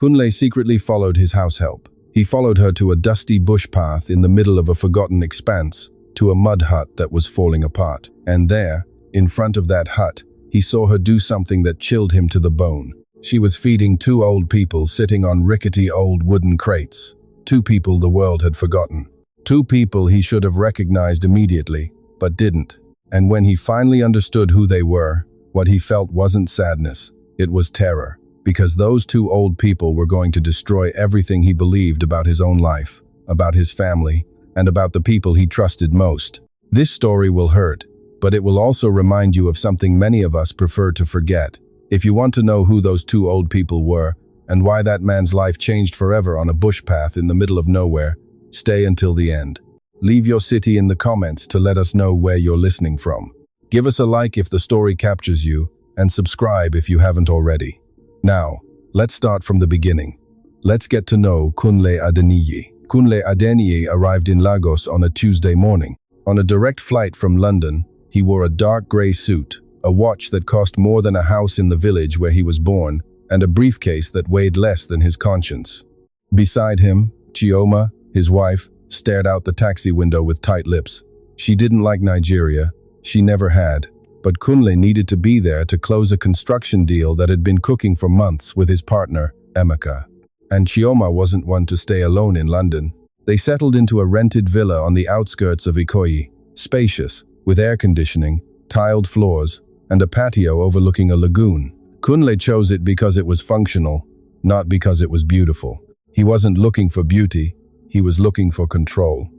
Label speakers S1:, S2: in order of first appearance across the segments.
S1: Kunle secretly followed his house help. He followed her to a dusty bush path in the middle of a forgotten expanse, to a mud hut that was falling apart. And there, in front of that hut, he saw her do something that chilled him to the bone. She was feeding two old people sitting on rickety old wooden crates. Two people the world had forgotten. Two people he should have recognized immediately, but didn't. And when he finally understood who they were, what he felt wasn't sadness, it was terror. Because those two old people were going to destroy everything he believed about his own life, about his family, and about the people he trusted most. This story will hurt, but it will also remind you of something many of us prefer to forget. If you want to know who those two old people were, and why that man's life changed forever on a bush path in the middle of nowhere, stay until the end. Leave your city in the comments to let us know where you're listening from. Give us a like if the story captures you, and subscribe if you haven't already. Now, let's start from the beginning. Let's get to know Kunle Adeniyi. Kunle Adeniyi arrived in Lagos on a Tuesday morning. On a direct flight from London, he wore a dark grey suit, a watch that cost more than a house in the village where he was born, and a briefcase that weighed less than his conscience. Beside him, Chioma, his wife, stared out the taxi window with tight lips. She didn't like Nigeria. She never had. But Kunle needed to be there to close a construction deal that had been cooking for months with his partner, Emeka. And Chioma wasn't one to stay alone in London. They settled into a rented villa on the outskirts of Ikoyi, spacious, with air conditioning, tiled floors, and a patio overlooking a lagoon. Kunle chose it because it was functional, not because it was beautiful. He wasn't looking for beauty, he was looking for control.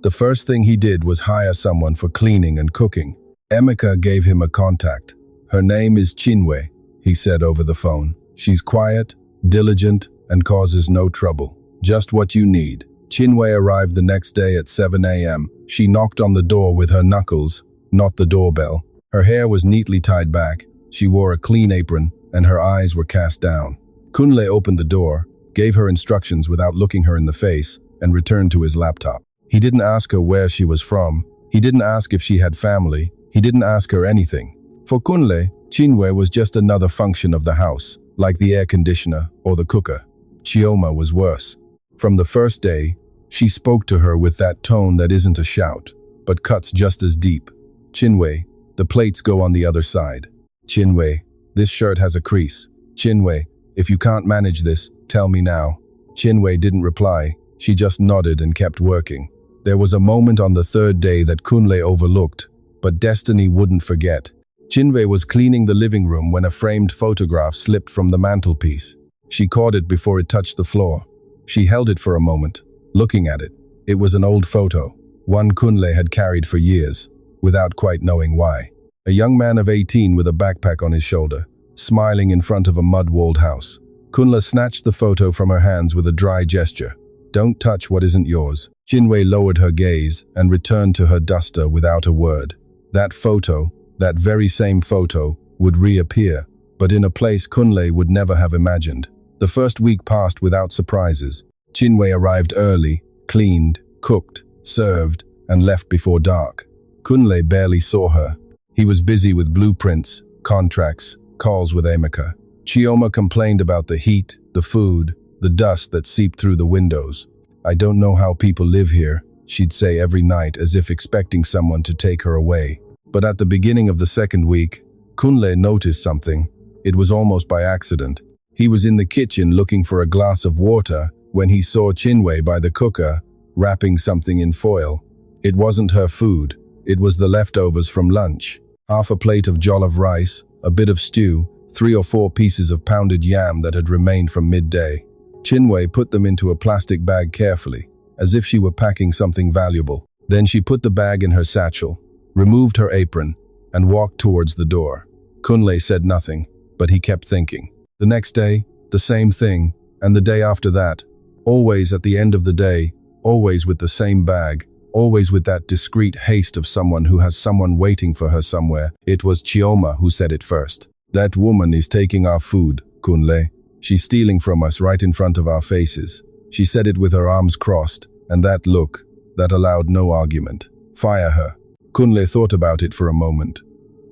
S1: The first thing he did was hire someone for cleaning and cooking. Emeka gave him a contact. Her name is Chinwe, he said over the phone. She's quiet, diligent, and causes no trouble. Just what you need. Chinwe arrived the next day at 7 a.m. She knocked on the door with her knuckles, not the doorbell. Her hair was neatly tied back, she wore a clean apron, and her eyes were cast down. Kunle opened the door, gave her instructions without looking her in the face, and returned to his laptop. He didn't ask her where she was from. He didn't ask if she had family. He didn't ask her anything. For Kunle, Chinwe was just another function of the house, like the air conditioner or the cooker. Chioma was worse. From the first day, she spoke to her with that tone that isn't a shout, but cuts just as deep. Chinwe, the plates go on the other side. Chinwe, this shirt has a crease. Chinwe, if you can't manage this, tell me now. Chinwe didn't reply. She just nodded and kept working. There was a moment on the third day that Kunle overlooked, but destiny wouldn't forget. Chinwe was cleaning the living room when a framed photograph slipped from the mantelpiece. She caught it before it touched the floor. She held it for a moment, looking at it. It was an old photo, one Kunle had carried for years, without quite knowing why. A young man of 18 with a backpack on his shoulder, smiling in front of a mud-walled house. Kunle snatched the photo from her hands with a dry gesture. Don't touch what isn't yours. Chinwe lowered her gaze and returned to her duster without a word. That photo, that very same photo, would reappear, but in a place Kunle would never have imagined. The first week passed without surprises. Chinwe arrived early, cleaned, cooked, served, and left before dark. Kunle barely saw her. He was busy with blueprints, contracts, calls with Emeka. Chioma complained about the heat, the food, the dust that seeped through the windows. I don't know how people live here, she'd say every night as if expecting someone to take her away. But at the beginning of the second week, Kunle noticed something. It was almost by accident. He was in the kitchen looking for a glass of water when he saw Chinwe by the cooker, wrapping something in foil. It wasn't her food. It was the leftovers from lunch. Half a plate of jollof rice, a bit of stew, 3 or 4 pieces of pounded yam that had remained from midday. Chinwe put them into a plastic bag carefully, as if she were packing something valuable. Then she put the bag in her satchel, removed her apron, and walked towards the door. Kunle said nothing, but he kept thinking. The next day, the same thing, and the day after that. Always at the end of the day, always with the same bag, always with that discreet haste of someone who has someone waiting for her somewhere. It was Chioma who said it first. That woman is taking our food, Kunle. She's stealing from us right in front of our faces. She said it with her arms crossed, and that look, that allowed no argument. Fire her. Kunle thought about it for a moment.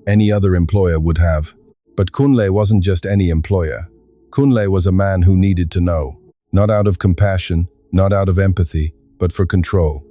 S1: Any other employer would have. But Kunle wasn't just any employer. Kunle was a man who needed to know. Not out of compassion, not out of empathy, but for control.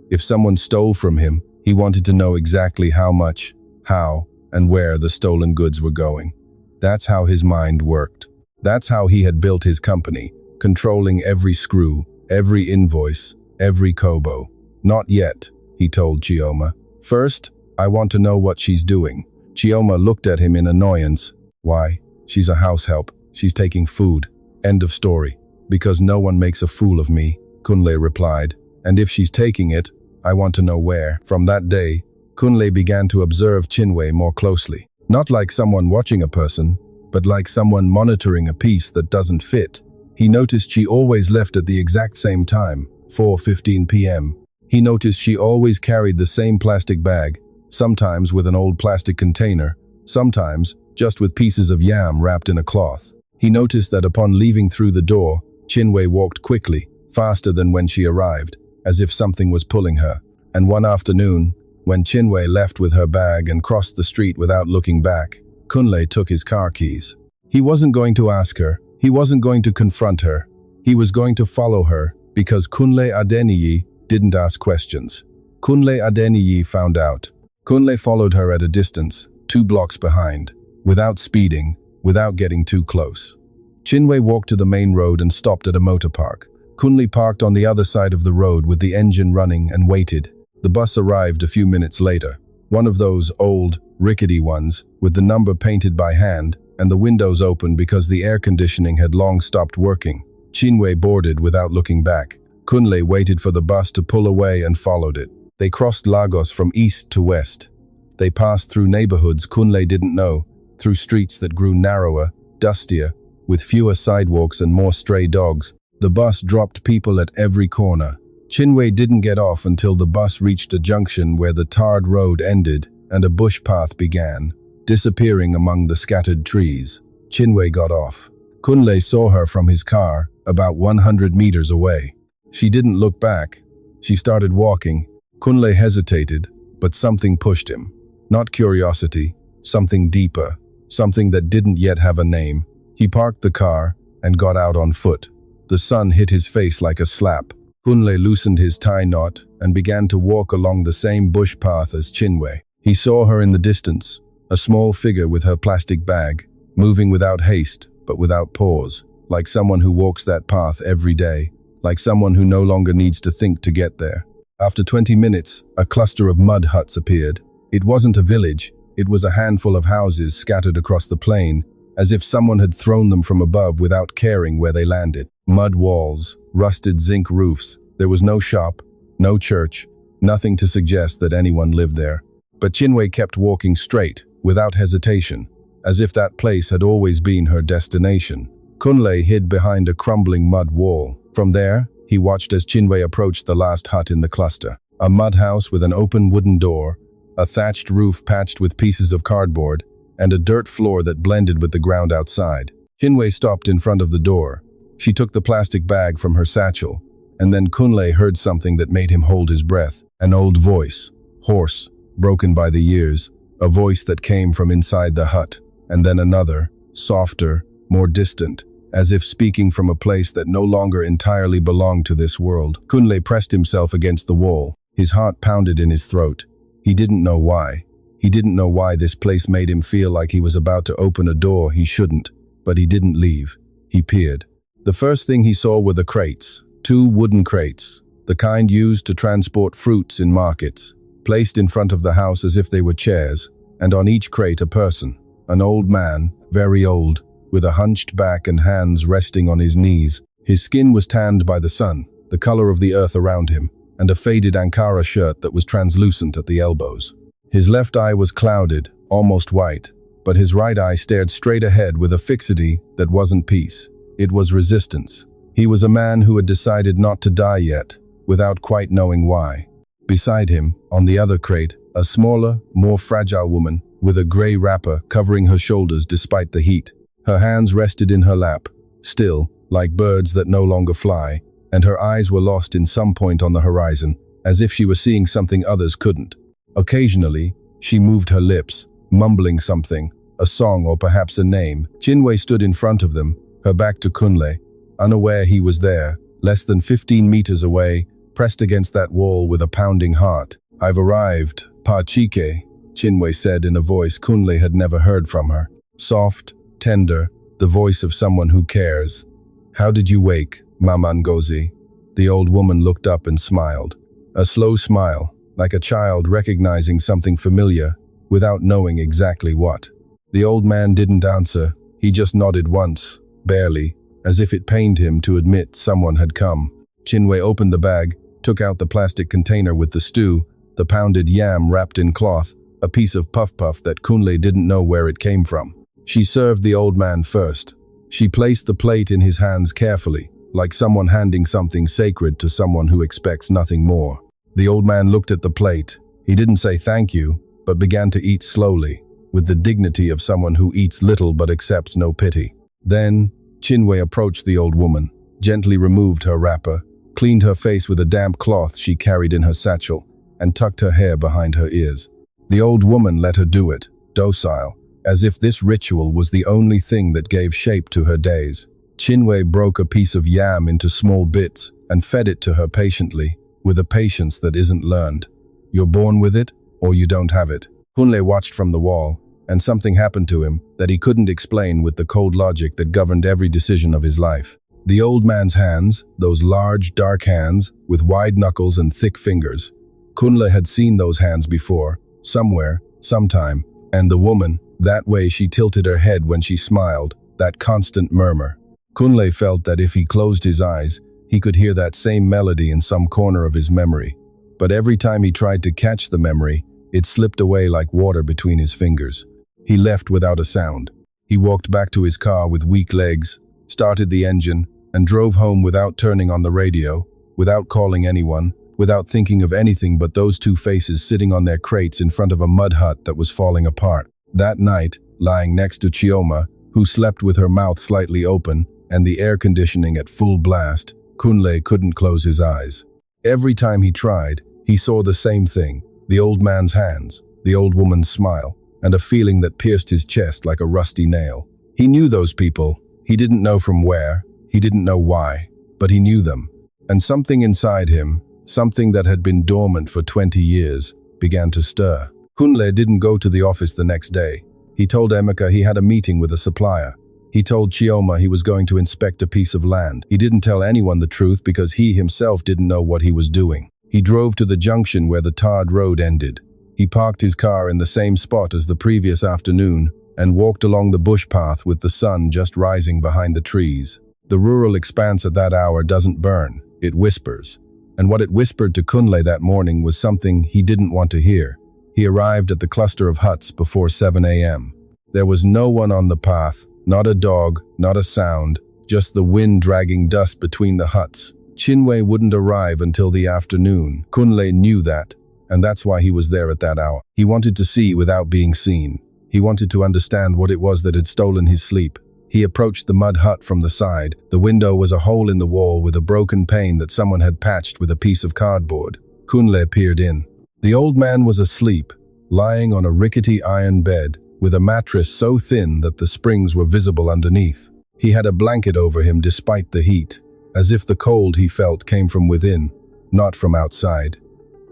S1: If someone stole from him, he wanted to know exactly how much, how, and where the stolen goods were going. That's how his mind worked. That's how he had built his company, controlling every screw, every invoice, every kobo. Not yet, he told Chioma. First, I want to know what she's doing. Chioma looked at him in annoyance. Why? She's a house help. She's taking food. End of story. Because no one makes a fool of me, Kunle replied. And if she's taking it, I want to know where. From that day, Kunle began to observe Chinwe more closely. Not like someone watching a person, but like someone monitoring a piece that doesn't fit. He noticed she always left at the exact same time, 4:15 p.m. He noticed she always carried the same plastic bag, sometimes with an old plastic container, sometimes just with pieces of yam wrapped in a cloth. He noticed that upon leaving through the door, Chinwe walked quickly, faster than when she arrived, as if something was pulling her. And one afternoon, when Chinwe left with her bag and crossed the street without looking back, Kunle took his car keys. He wasn't going to ask her, he wasn't going to confront her. He was going to follow her, because Kunle Adeniyi didn't ask questions. Kunle Adeniyi found out. Kunle followed her at a distance, 2 blocks behind, without speeding, without getting too close. Chinwe walked to the main road and stopped at a motor park. Kunle parked on the other side of the road with the engine running and waited. The bus arrived a few minutes later. One of those old, rickety ones, with the number painted by hand and the windows open because the air conditioning had long stopped working. Chinwe boarded without looking back. Kunle waited for the bus to pull away and followed it. They crossed Lagos from east to west. They passed through neighborhoods Kunle didn't know, through streets that grew narrower, dustier, with fewer sidewalks and more stray dogs. The bus dropped people at every corner. Chinwe didn't get off until the bus reached a junction where the tarred road ended and a bush path began, disappearing among the scattered trees. Chinwe got off. Kunle saw her from his car, about 100 meters away. She didn't look back. She started walking. Kunle hesitated, but something pushed him. Not curiosity, something deeper, something that didn't yet have a name. He parked the car and got out on foot. The sun hit his face like a slap. Kunle loosened his tie knot and began to walk along the same bush path as Chinwe. He saw her in the distance, a small figure with her plastic bag, moving without haste but without pause, like someone who walks that path every day, like someone who no longer needs to think to get there. After 20 minutes, a cluster of mud huts appeared. It wasn't a village, it was a handful of houses scattered across the plain, as if someone had thrown them from above without caring where they landed. Mud walls, rusted zinc roofs. There was no shop, no church, nothing to suggest that anyone lived there. But Chinwe kept walking straight, without hesitation, as if that place had always been her destination. Kunle hid behind a crumbling mud wall. From there, he watched as Chinwe approached the last hut in the cluster. A mud house with an open wooden door, a thatched roof patched with pieces of cardboard, and a dirt floor that blended with the ground outside. Chinwe stopped in front of the door. She took the plastic bag from her satchel, and then Kunle heard something that made him hold his breath. An old voice, hoarse, broken by the years, a voice that came from inside the hut, and then another, softer, more distant, as if speaking from a place that no longer entirely belonged to this world. Kunle pressed himself against the wall. His heart pounded in his throat. He didn't know why. He didn't know why this place made him feel like he was about to open a door he shouldn't, but he didn't leave. He peered. The first thing he saw were the crates, 2 wooden crates, the kind used to transport fruits in markets, placed in front of the house as if they were chairs, and on each crate a person, an old man, very old, with a hunched back and hands resting on his knees. His skin was tanned by the sun, the color of the earth around him, and a faded Ankara shirt that was translucent at the elbows. His left eye was clouded, almost white, but his right eye stared straight ahead with a fixity that wasn't peace. It was resistance. He was a man who had decided not to die yet, without quite knowing why. Beside him, on the other crate, a smaller, more fragile woman, with a gray wrapper covering her shoulders despite the heat. Her hands rested in her lap, still, like birds that no longer fly, and her eyes were lost in some point on the horizon, as if she were seeing something others couldn't. Occasionally, she moved her lips, mumbling something, a song or perhaps a name. Chinwe stood in front of them, her back to Kunle, unaware he was there, less than 15 meters away, pressed against that wall with a pounding heart. "I've arrived, Pa Chike," Chinwe said in a voice Kunle had never heard from her. Soft, tender, the voice of someone who cares. "How did you wake, Mama Ngozi?" The old woman looked up and smiled. A slow smile, like a child recognizing something familiar, without knowing exactly what. The old man didn't answer, he just nodded once, barely, as if it pained him to admit someone had come. Chinwe opened the bag, took out the plastic container with the stew, the pounded yam wrapped in cloth, a piece of puff-puff that Kunle didn't know where it came from. She served the old man first. She placed the plate in his hands carefully, like someone handing something sacred to someone who expects nothing more. The old man looked at the plate. He didn't say thank you, but began to eat slowly, with the dignity of someone who eats little but accepts no pity. Then, Chinwe approached the old woman, gently removed her wrapper, cleaned her face with a damp cloth she carried in her satchel, and tucked her hair behind her ears. The old woman let her do it, docile, as if this ritual was the only thing that gave shape to her days. Chinwe broke a piece of yam into small bits and fed it to her patiently, with a patience that isn't learned. You're born with it, or you don't have it. Kunle watched from the wall, and something happened to him that he couldn't explain with the cold logic that governed every decision of his life. The old man's hands, those large, dark hands, with wide knuckles and thick fingers. Kunle had seen those hands before, somewhere, sometime, and the woman, that way she tilted her head when she smiled, that constant murmur. Kunle felt that if he closed his eyes, he could hear that same melody in some corner of his memory. But every time he tried to catch the memory, it slipped away like water between his fingers. He left without a sound. He walked back to his car with weak legs, started the engine, and drove home without turning on the radio, without calling anyone, without thinking of anything but those two faces sitting on their crates in front of a mud hut that was falling apart. That night, lying next to Chioma, who slept with her mouth slightly open and the air conditioning at full blast, Kunle couldn't close his eyes. Every time he tried, he saw the same thing, the old man's hands, the old woman's smile, and a feeling that pierced his chest like a rusty nail. He knew those people. He didn't know from where, he didn't know why, but he knew them. And something inside him, something that had been dormant for 20 years, began to stir. Kunle didn't go to the office the next day. He told Emeka he had a meeting with a supplier. He told Chioma he was going to inspect a piece of land. He didn't tell anyone the truth because he himself didn't know what he was doing. He drove to the junction where the tarred road ended. He parked his car in the same spot as the previous afternoon and walked along the bush path with the sun just rising behind the trees. The rural expanse at that hour doesn't burn, it whispers. And what it whispered to Kunle that morning was something he didn't want to hear. He arrived at the cluster of huts before 7 a.m. There was no one on the path, not a dog, not a sound, just the wind dragging dust between the huts. Chinwe wouldn't arrive until the afternoon. Kunle knew that, and that's why he was there at that hour. He wanted to see without being seen. He wanted to understand what it was that had stolen his sleep. He approached the mud hut from the side. The window was a hole in the wall with a broken pane that someone had patched with a piece of cardboard. Kunle peered in. The old man was asleep, lying on a rickety iron bed, with a mattress so thin that the springs were visible underneath. He had a blanket over him despite the heat, as if the cold he felt came from within, not from outside.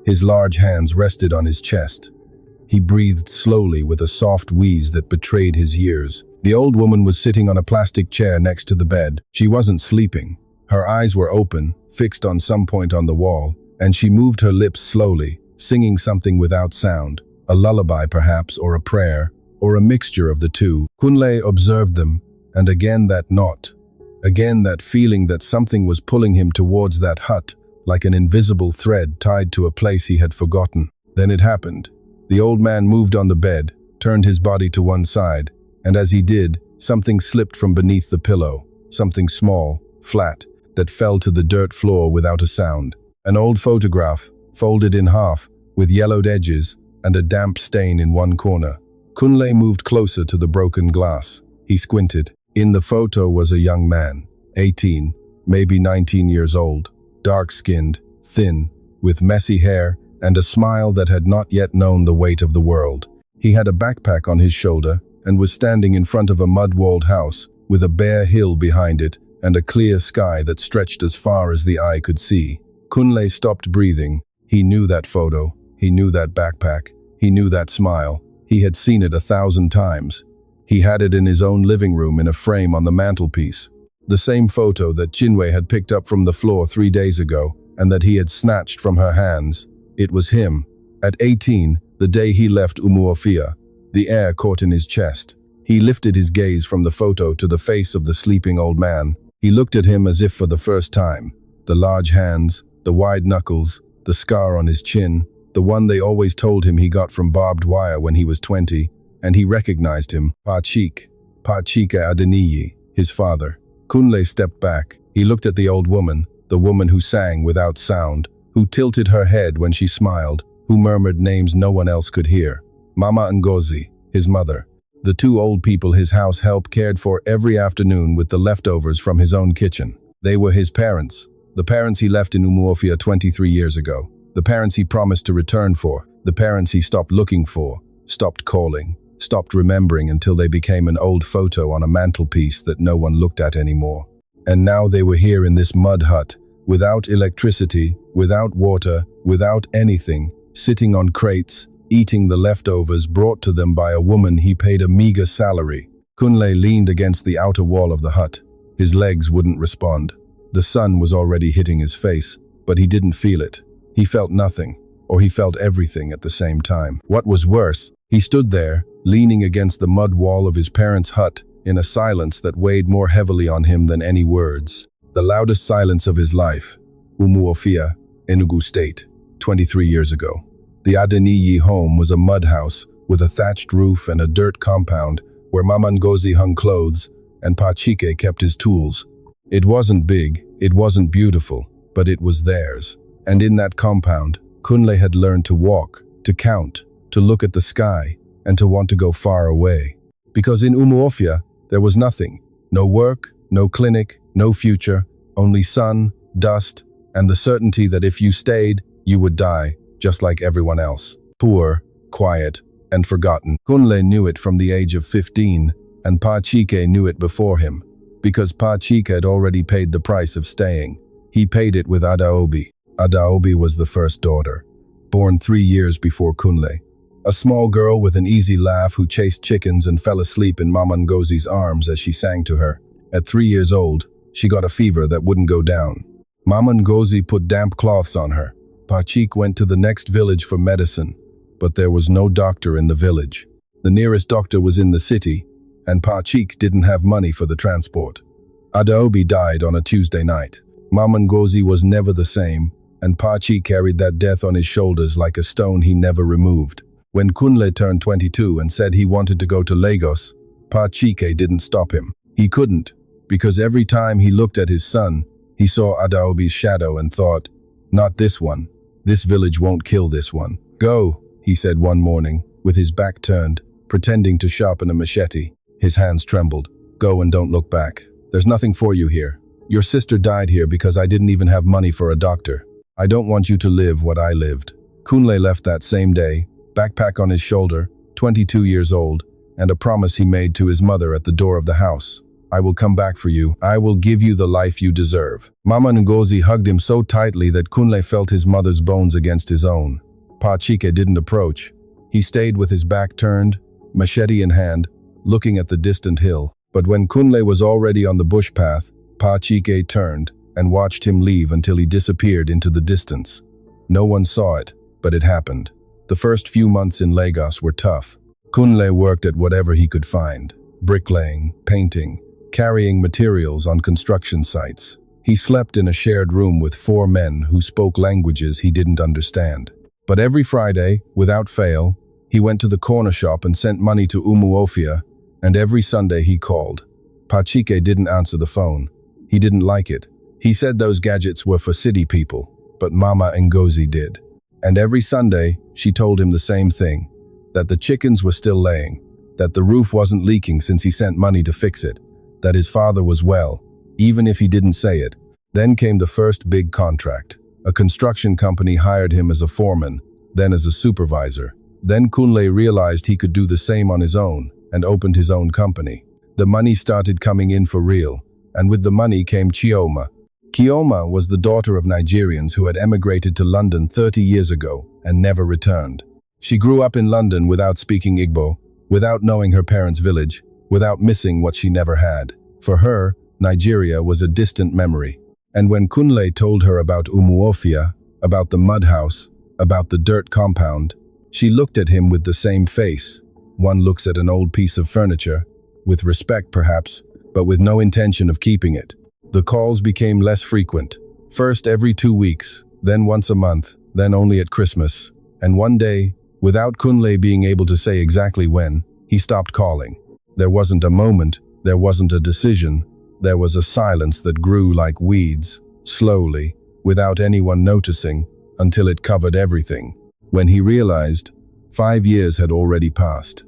S1: His large hands rested on his chest. He breathed slowly with a soft wheeze that betrayed his years. The old woman was sitting on a plastic chair next to the bed. She wasn't sleeping. Her eyes were open, fixed on some point on the wall, and she moved her lips slowly, singing something without sound, a lullaby perhaps, or a prayer, or a mixture of the two. Kunle observed them, and again that knot. Again that feeling that something was pulling him towards that hut, like an invisible thread tied to a place he had forgotten. Then it happened. The old man moved on the bed, turned his body to one side, and as he did, something slipped from beneath the pillow, something small, flat, that fell to the dirt floor without a sound. An old photograph, folded in half, with yellowed edges and a damp stain in one corner. Kunle moved closer to the broken glass. He squinted. In the photo was a young man, 18, maybe 19 years old, dark-skinned, thin, with messy hair and a smile that had not yet known the weight of the world. He had a backpack on his shoulder and was standing in front of a mud-walled house, with a bare hill behind it and a clear sky that stretched as far as the eye could see. Kunle stopped breathing. He knew that photo. He knew that backpack. He knew that smile. He had seen it 1,000 times. He had it in his own living room in a frame on the mantelpiece. The same photo that Chinwe had picked up from the floor 3 days ago and that he had snatched from her hands. It was him. At 18, the day he left Umuofia, the air caught in his chest. He lifted his gaze from the photo to the face of the sleeping old man. He looked at him as if for the first time. The large hands, the wide knuckles, the scar on his chin, the one they always told him he got from barbed wire when he was 20, and he recognized him, Pachike Adeniyi, his father. Kunle stepped back. He looked at the old woman, the woman who sang without sound, who tilted her head when she smiled, who murmured names no one else could hear. Mama Ngozi, his mother. The 2 old people his house help cared for every afternoon with the leftovers from his own kitchen. They were his parents. The parents he left in Umuofia 23 years ago. The parents he promised to return for. The parents he stopped looking for, stopped calling, stopped remembering until they became an old photo on a mantelpiece that no one looked at anymore. And now they were here in this mud hut, without electricity, without water, without anything, sitting on crates, eating the leftovers brought to them by a woman he paid a meager salary. Kunle leaned against the outer wall of the hut. His legs wouldn't respond. The sun was already hitting his face, but he didn't feel it. He felt nothing, or he felt everything at the same time. What was worse, he stood there, leaning against the mud wall of his parents' hut, in a silence that weighed more heavily on him than any words. The loudest silence of his life. Umuofia, Enugu State, 23 years ago. The Adeniyi home was a mud house with a thatched roof and a dirt compound where Mama Ngozi hung clothes and Pachike kept his tools. It wasn't big, it wasn't beautiful, but it was theirs. And in that compound, Kunle had learned to walk, to count, to look at the sky, and to want to go far away. Because in Umuofia, there was nothing. No work, no clinic, no future, only sun, dust, and the certainty that if you stayed, you would die, just like everyone else. Poor, quiet, and forgotten. Kunle knew it from the age of 15, and Pachike knew it before him, because Pachike had already paid the price of staying. He paid it with Adaobi. Adaobi was the first daughter, born 3 years before Kunle. A small girl with an easy laugh who chased chickens and fell asleep in Mama Ngozi's arms as she sang to her. At 3 years old, she got a fever that wouldn't go down. Mama Ngozi put damp cloths on her. Pachike went to the next village for medicine, but there was no doctor in the village. The nearest doctor was in the city, and Pachike didn't have money for the transport. Adaobi died on a Tuesday night. Mama Ngozi was never the same, and Pachike carried that death on his shoulders like a stone he never removed. When Kunle turned 22 and said he wanted to go to Lagos, Pachike didn't stop him. He couldn't, because every time he looked at his son, he saw Adaobi's shadow and thought, not this one. This village won't kill this one. Go, he said one morning, with his back turned, pretending to sharpen a machete. His hands trembled. Go and don't look back. There's nothing for you here. Your sister died here because I didn't even have money for a doctor. I don't want you to live what I lived. Kunle left that same day, backpack on his shoulder, 22 years old, and a promise he made to his mother at the door of the house. I will come back for you. I will give you the life you deserve. Mama Ngozi hugged him so tightly that Kunle felt his mother's bones against his own. Pachike didn't approach. He stayed with his back turned, machete in hand, looking at the distant hill. But when Kunle was already on the bush path, Pachike turned and watched him leave until he disappeared into the distance. No one saw it, but it happened. The first few months in Lagos were tough. Kunle worked at whatever he could find, bricklaying, painting, carrying materials on construction sites. He slept in a shared room with 4 men who spoke languages he didn't understand. But every Friday, without fail, he went to the corner shop and sent money to Umuofia, and every Sunday he called. Pachike didn't answer the phone. He didn't like it. He said those gadgets were for city people, but Mama Ngozi did. And every Sunday, she told him the same thing, that the chickens were still laying, that the roof wasn't leaking since he sent money to fix it, that his father was well, even if he didn't say it. Then came the first big contract. A construction company hired him as a foreman, then as a supervisor. Then Kunle realized he could do the same on his own and opened his own company. The money started coming in for real, and with the money came Chioma. Chioma was the daughter of Nigerians who had emigrated to London 30 years ago and never returned. She grew up in London without speaking Igbo, without knowing her parents' village, without missing what she never had. For her, Nigeria was a distant memory. And when Kunle told her about Umuofia, about the mud house, about the dirt compound, she looked at him with the same face. One looks at an old piece of furniture, with respect perhaps, but with no intention of keeping it. The calls became less frequent. First every 2 weeks, then once a month, then only at Christmas. And one day, without Kunle being able to say exactly when, he stopped calling. There wasn't a moment, there wasn't a decision. There was a silence that grew like weeds, slowly, without anyone noticing, until it covered everything. When he realized, 5 years had already passed.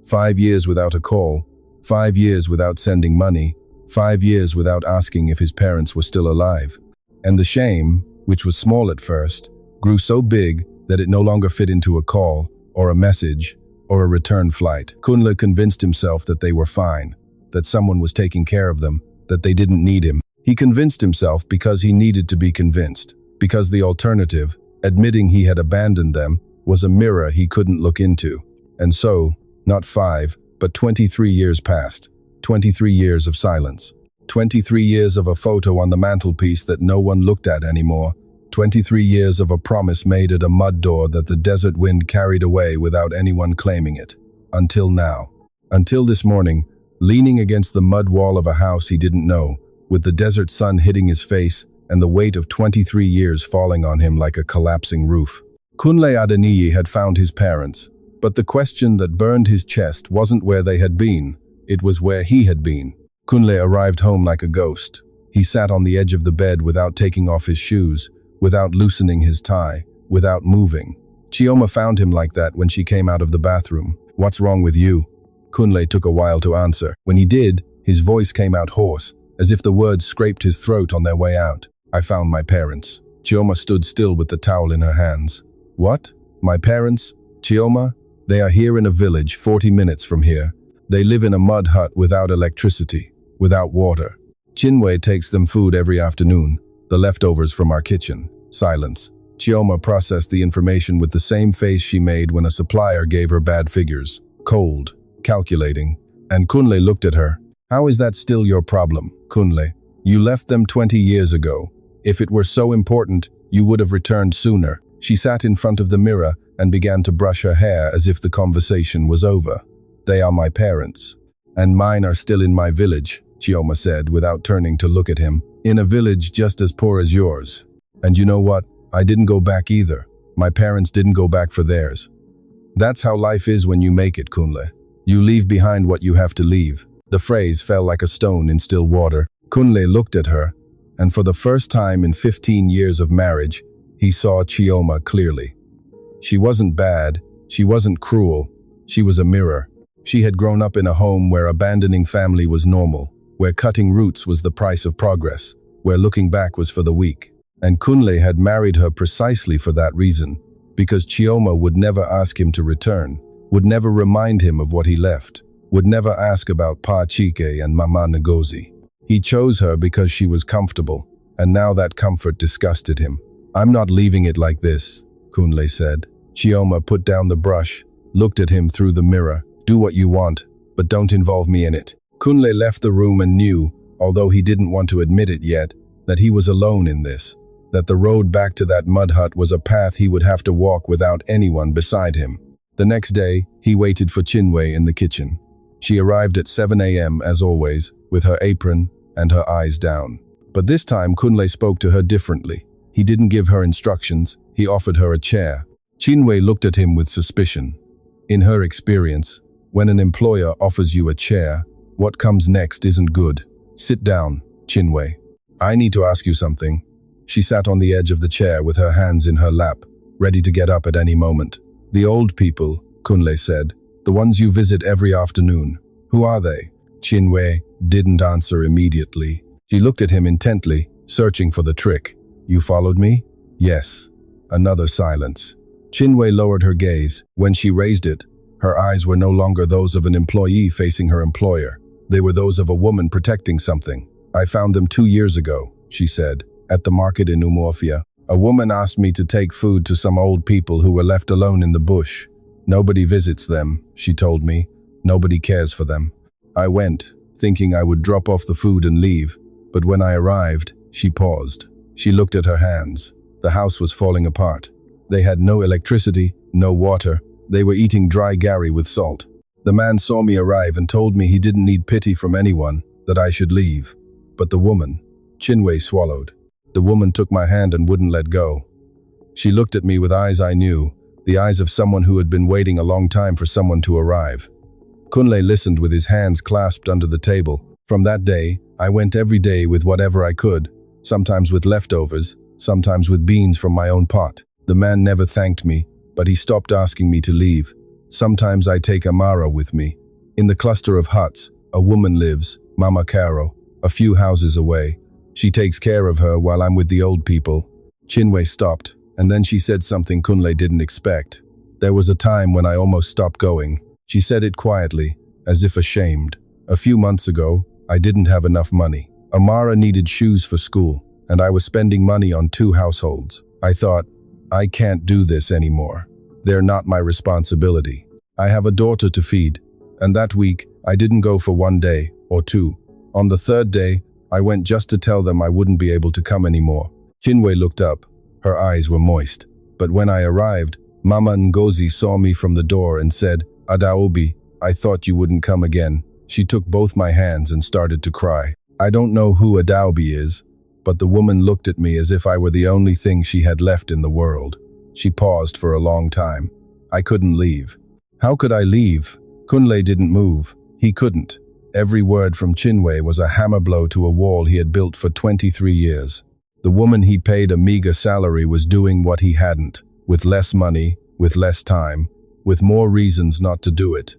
S1: 5 years without a call, 5 years without sending money, 5 years without asking if his parents were still alive. And the shame, which was small at first, grew so big that it no longer fit into a call, or a message, or a return flight. Kunle convinced himself that they were fine, that someone was taking care of them, that they didn't need him. He convinced himself because he needed to be convinced, because the alternative, admitting he had abandoned them, was a mirror he couldn't look into. And so, not 5, but 23 years passed. 23 years of silence. 23 years of a photo on the mantelpiece that no one looked at anymore. 23 years of a promise made at a mud door that the desert wind carried away without anyone claiming it. Until now. Until this morning, leaning against the mud wall of a house he didn't know, with the desert sun hitting his face and the weight of 23 years falling on him like a collapsing roof. Kunle Adeniyi had found his parents, but the question that burned his chest wasn't where they had been. It was where he had been. Kunle arrived home like a ghost. He sat on the edge of the bed without taking off his shoes, without loosening his tie, without moving. Chioma found him like that when she came out of the bathroom. "What's wrong with you?" Kunle took a while to answer. When he did, his voice came out hoarse, as if the words scraped his throat on their way out. "I found my parents." Chioma stood still with the towel in her hands. "What? My parents? Chioma? They are here in a village 40 minutes from here. They live in a mud hut without electricity, without water. Chinwe takes them food every afternoon, the leftovers from our kitchen." Silence. Chioma processed the information with the same face she made when a supplier gave her bad figures. Cold, calculating. And Kunle looked at her. "How is that still your problem, Kunle? You left them 20 years ago. If it were so important, you would have returned sooner." She sat in front of the mirror and began to brush her hair as if the conversation was over. "They are my parents. And mine are still in my village," Chioma said without turning to look at him. "In a village just as poor as yours. And you know what? I didn't go back either. My parents didn't go back for theirs. That's how life is when you make it, Kunle. You leave behind what you have to leave." The phrase fell like a stone in still water. Kunle looked at her, and for the first time in 15 years of marriage, he saw Chioma clearly. She wasn't bad, she wasn't cruel, she was a mirror. She had grown up in a home where abandoning family was normal, where cutting roots was the price of progress, where looking back was for the weak. And Kunle had married her precisely for that reason, because Chioma would never ask him to return, would never remind him of what he left, would never ask about Pa Chike and Mama Ngozi. He chose her because she was comfortable, and now that comfort disgusted him. "I'm not leaving it like this," Kunle said. Chioma put down the brush, looked at him through the mirror. "Do what you want, but don't involve me in it." Kunle left the room and knew, although he didn't want to admit it yet, that he was alone in this, that the road back to that mud hut was a path he would have to walk without anyone beside him. The next day, he waited for Chinwe in the kitchen. She arrived at 7 a.m. as always, with her apron and her eyes down. But this time Kunle spoke to her differently. He didn't give her instructions, he offered her a chair. Chinwe looked at him with suspicion. In her experience, when an employer offers you a chair, what comes next isn't good. "Sit down, Chinwe. I need to ask you something." She sat on the edge of the chair with her hands in her lap, ready to get up at any moment. "The old people," Kunle said, "the ones you visit every afternoon. Who are they?" Chinwe didn't answer immediately. She looked at him intently, searching for the trick. "You followed me?" "Yes." Another silence. Chinwe lowered her gaze. When she raised it, her eyes were no longer those of an employee facing her employer. They were those of a woman protecting something. "I found them 2 years ago," she said, "at the market in Umuofia. A woman asked me to take food to some old people who were left alone in the bush. Nobody visits them," she told me. "Nobody cares for them." I went, thinking I would drop off the food and leave, but when I arrived, she paused. She looked at her hands. The house was falling apart. They had no electricity, no water. They were eating dry gari with salt. The man saw me arrive and told me he didn't need pity from anyone, that I should leave. But the woman, Chinwe swallowed. The woman took my hand and wouldn't let go. She looked at me with eyes I knew, the eyes of someone who had been waiting a long time for someone to arrive. Kunle listened with his hands clasped under the table. From that day, I went every day with whatever I could, sometimes with leftovers, sometimes with beans from my own pot. The man never thanked me, but he stopped asking me to leave. Sometimes I take Amara with me. In the cluster of huts, a woman lives, Mama Caro, a few houses away. She takes care of her while I'm with the old people. Chinwe stopped, and then she said something Kunle didn't expect. There was a time when I almost stopped going. She said it quietly, as if ashamed. A few months ago, I didn't have enough money. Amara needed shoes for school, and I was spending money on 2 households. I thought, I can't do this anymore. They're not my responsibility. I have a daughter to feed, and that week, I didn't go for 1 day or 2. On the 3rd day, I went just to tell them I wouldn't be able to come anymore. Chinwe looked up. Her eyes were moist. But when I arrived, Mama Ngozi saw me from the door and said, "Adaobi, I thought you wouldn't come again." She took both my hands and started to cry. I don't know who Adaobi is, but the woman looked at me as if I were the only thing she had left in the world. She paused for a long time. I couldn't leave. How could I leave? Kunle didn't move. He couldn't. Every word from Chinwe was a hammer blow to a wall he had built for 23 years. The woman he paid a meager salary was doing what he hadn't, with less money, with less time, with more reasons not to do it.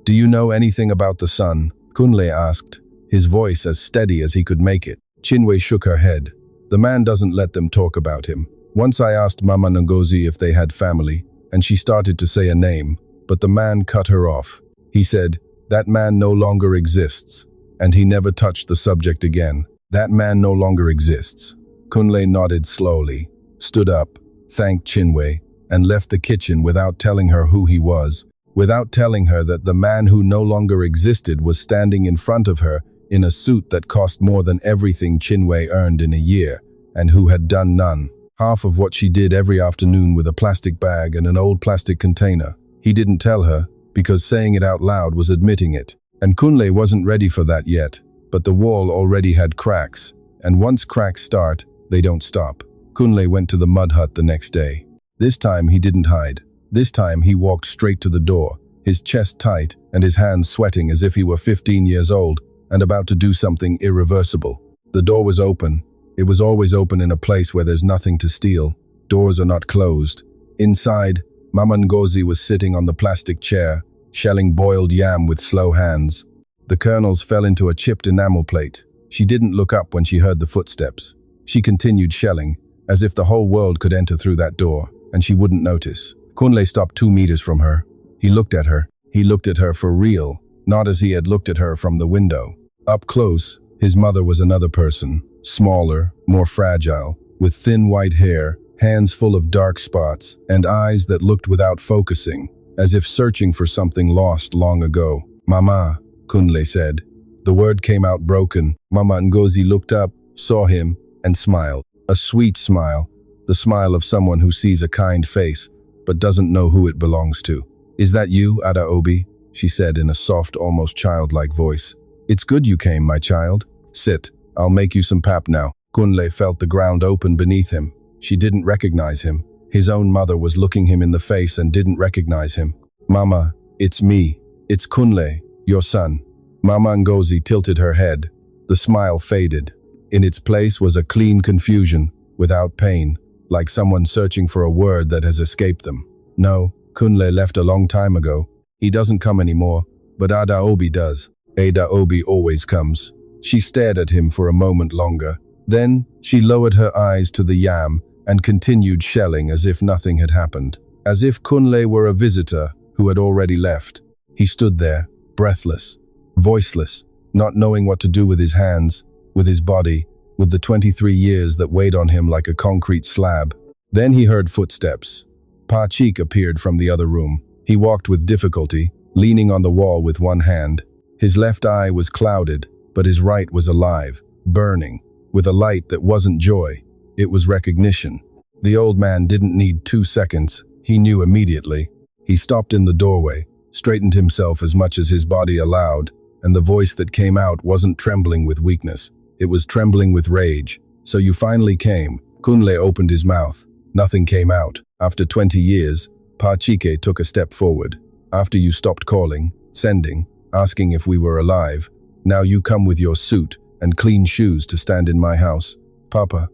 S1: "Do you know anything about the son?" Kunle asked, his voice as steady as he could make it. Chinwe shook her head. "The man doesn't let them talk about him. Once I asked Mama Ngozi if they had family, and she started to say a name, but the man cut her off. He said, 'That man no longer exists,' and he never touched the subject again. That man no longer exists." Kunle nodded slowly, stood up, thanked Chinwe, and left the kitchen without telling her who he was, without telling her that the man who no longer existed was standing in front of her in a suit that cost more than everything Chinwe earned in a year, and who had done none. Half of what she did every afternoon with a plastic bag and an old plastic container. He didn't tell her, because saying it out loud was admitting it. And Kunle wasn't ready for that yet, but the wall already had cracks, and once cracks start, they don't stop. Kunle went to the mud hut the next day. This time he didn't hide. This time he walked straight to the door, his chest tight and his hands sweating as if he were 15 years old and about to do something irreversible. The door was open. It was always open in a place where there's nothing to steal. Doors are not closed. Inside, Mama Ngozi was sitting on the plastic chair, shelling boiled yam with slow hands. The kernels fell into a chipped enamel plate. She didn't look up when she heard the footsteps. She continued shelling, as if the whole world could enter through that door, and she wouldn't notice. Kunle stopped 2 meters from her. He looked at her. He looked at her for real, not as he had looked at her from the window. Up close, his mother was another person, smaller, more fragile, with thin white hair, hands full of dark spots, and eyes that looked without focusing, as if searching for something lost long ago. "Mama," Kunle said. The word came out broken. Mama Ngozi looked up, saw him, and smiled. A sweet smile, the smile of someone who sees a kind face, but doesn't know who it belongs to. "Is that you, Adaobi?" she said in a soft, almost childlike voice. "It's good you came, my child. Sit, I'll make you some pap now." Kunle felt the ground open beneath him. She didn't recognize him. His own mother was looking him in the face and didn't recognize him. "Mama, it's me. It's Kunle, your son." Mama Ngozi tilted her head. The smile faded. In its place was a clean confusion, without pain, like someone searching for a word that has escaped them. "No, Kunle left a long time ago. He doesn't come anymore, but Adaobi does. Adaobi always comes." She stared at him for a moment longer. Then, she lowered her eyes to the yam and continued shelling as if nothing had happened. As if Kunle were a visitor who had already left. He stood there, breathless, voiceless, not knowing what to do with his hands, with his body, with the 23 years that weighed on him like a concrete slab. Then he heard footsteps. Pachik appeared from the other room. He walked with difficulty, leaning on the wall with one hand. His left eye was clouded, but his right was alive, burning, with a light that wasn't joy. It was recognition. The old man didn't need 2 seconds. He knew immediately. He stopped in the doorway, straightened himself as much as his body allowed, and the voice that came out wasn't trembling with weakness. It was trembling with rage. "So you finally came." Kunle opened his mouth. Nothing came out. After 20 years, Pachike took a step forward. "After you stopped calling, sending, asking if we were alive, now you come with your suit and clean shoes to stand in my house. Papa,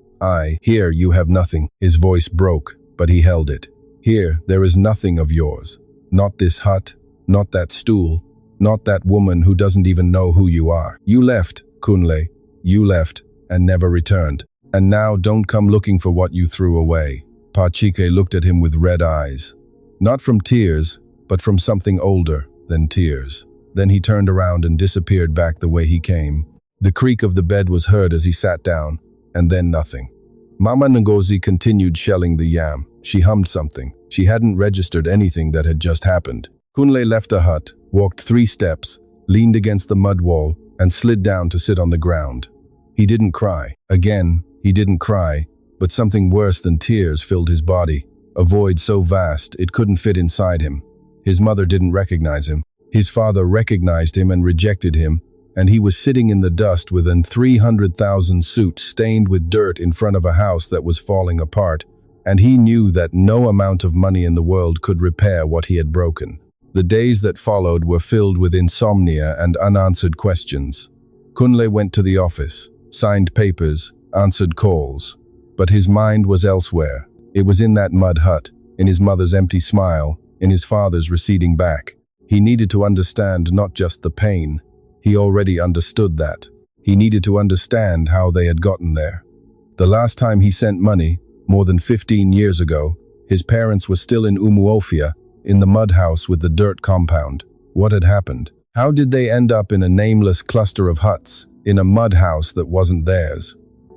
S1: here you have nothing." His voice broke, but he held it. "Here, there is nothing of yours. Not this hut, not that stool, not that woman who doesn't even know who you are. You left, Kunle. You left and never returned. And now don't come looking for what you threw away." Pachike looked at him with red eyes. Not from tears, but from something older than tears. Then he turned around and disappeared back the way he came. The creak of the bed was heard as he sat down, and then nothing. Mama Ngozi continued shelling the yam. She hummed something. She hadn't registered anything that had just happened. Kunle left the hut, walked 3 steps, leaned against the mud wall, and slid down to sit on the ground. He didn't cry. Again, he didn't cry, but something worse than tears filled his body, a void so vast it couldn't fit inside him. His mother didn't recognize him. His father recognized him and rejected him, and he was sitting in the dust with an 300,000 suit stained with dirt in front of a house that was falling apart, and he knew that no amount of money in the world could repair what he had broken. The days that followed were filled with insomnia and unanswered questions. Kunle went to the office, signed papers, answered calls. But his mind was elsewhere. It was in that mud hut, in his mother's empty smile, in his father's receding back. He needed to understand not just the pain. He already understood that. He needed to understand how they had gotten there. The last time he sent money, more than 15 years ago, his parents were still in Umuofia, in the mud house with the dirt compound. What had happened? How did they end up in a nameless cluster of huts, in a mud house that wasn't theirs?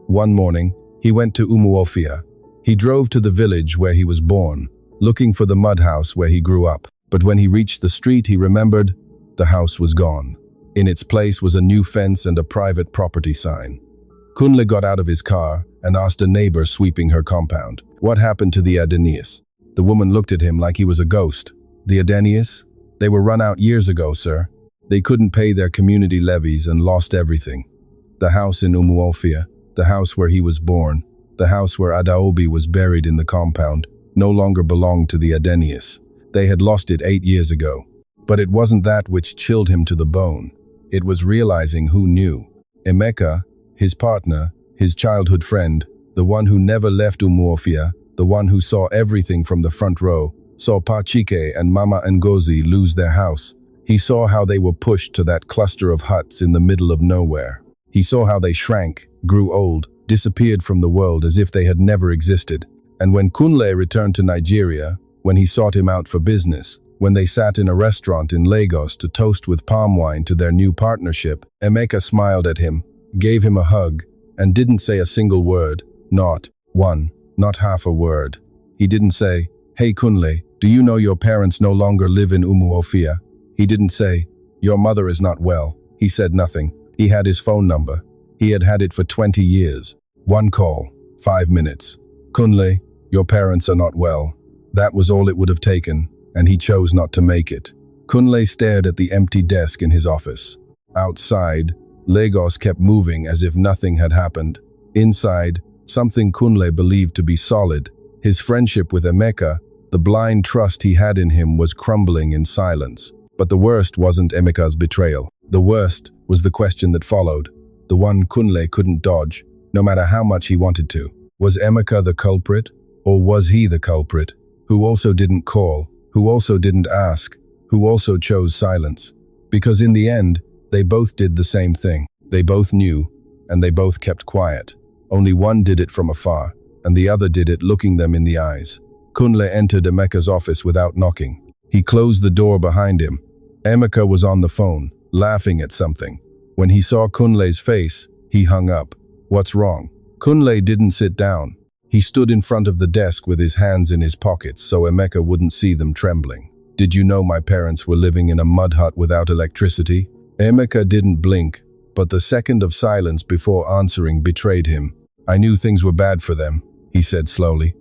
S1: One morning, he went to Umuofia. He drove to the village where he was born, looking for the mud house where he grew up. But when he reached the street, he remembered the house was gone. In its place was a new fence and a private property sign. Kunle got out of his car and asked a neighbor sweeping her compound, "What happened to the Adenius?" The woman looked at him like he was a ghost. "The Adenius? They were run out years ago, sir. They couldn't pay their community levies and lost everything. The house in Umuofia, the house where he was born, the house where Adaobi was buried in the compound, no longer belonged to the Adenius. They had lost it 8 years ago. But it wasn't that which chilled him to the bone. It was realizing who knew. Emeka, his partner, his childhood friend, the one who never left Umuofia, the one who saw everything from the front row, saw Pachike and Mama Ngozi lose their house. He saw how they were pushed to that cluster of huts in the middle of nowhere. He saw how they shrank, grew old, disappeared from the world as if they had never existed. And when Kunle returned to Nigeria, when he sought him out for business, when they sat in a restaurant in Lagos to toast with palm wine to their new partnership, Emeka smiled at him, gave him a hug, and didn't say a single word, not one, not half a word. He didn't say, "Hey Kunle, do you know your parents no longer live in Umuofia?" He didn't say, "Your mother is not well." He said nothing. He had his phone number. He had had it for 20 years. One call, 5 minutes. "Kunle, your parents are not well." That was all it would have taken, and he chose not to make it. Kunle stared at the empty desk in his office. Outside, Lagos kept moving as if nothing had happened. Inside, something Kunle believed to be solid, his friendship with Emeka, the blind trust he had in him, was crumbling in silence. But the worst wasn't Emeka's betrayal. The worst was the question that followed, the one Kunle couldn't dodge, no matter how much he wanted to. Was Emeka the culprit, or was he the culprit, who also didn't call, who also didn't ask, who also chose silence? Because in the end, they both did the same thing. They both knew, and they both kept quiet. Only one did it from afar, and the other did it looking them in the eyes. Kunle entered Emeka's office without knocking. He closed the door behind him. Emeka was on the phone, laughing at something. When he saw Kunle's face, he hung up. What's wrong? Kunle didn't sit down. He stood in front of the desk with his hands in his pockets so Emeka wouldn't see them trembling. Did you know my parents were living in a mud hut without electricity? Emeka didn't blink, but the second of silence before answering betrayed him. I knew things were bad for them, he said slowly.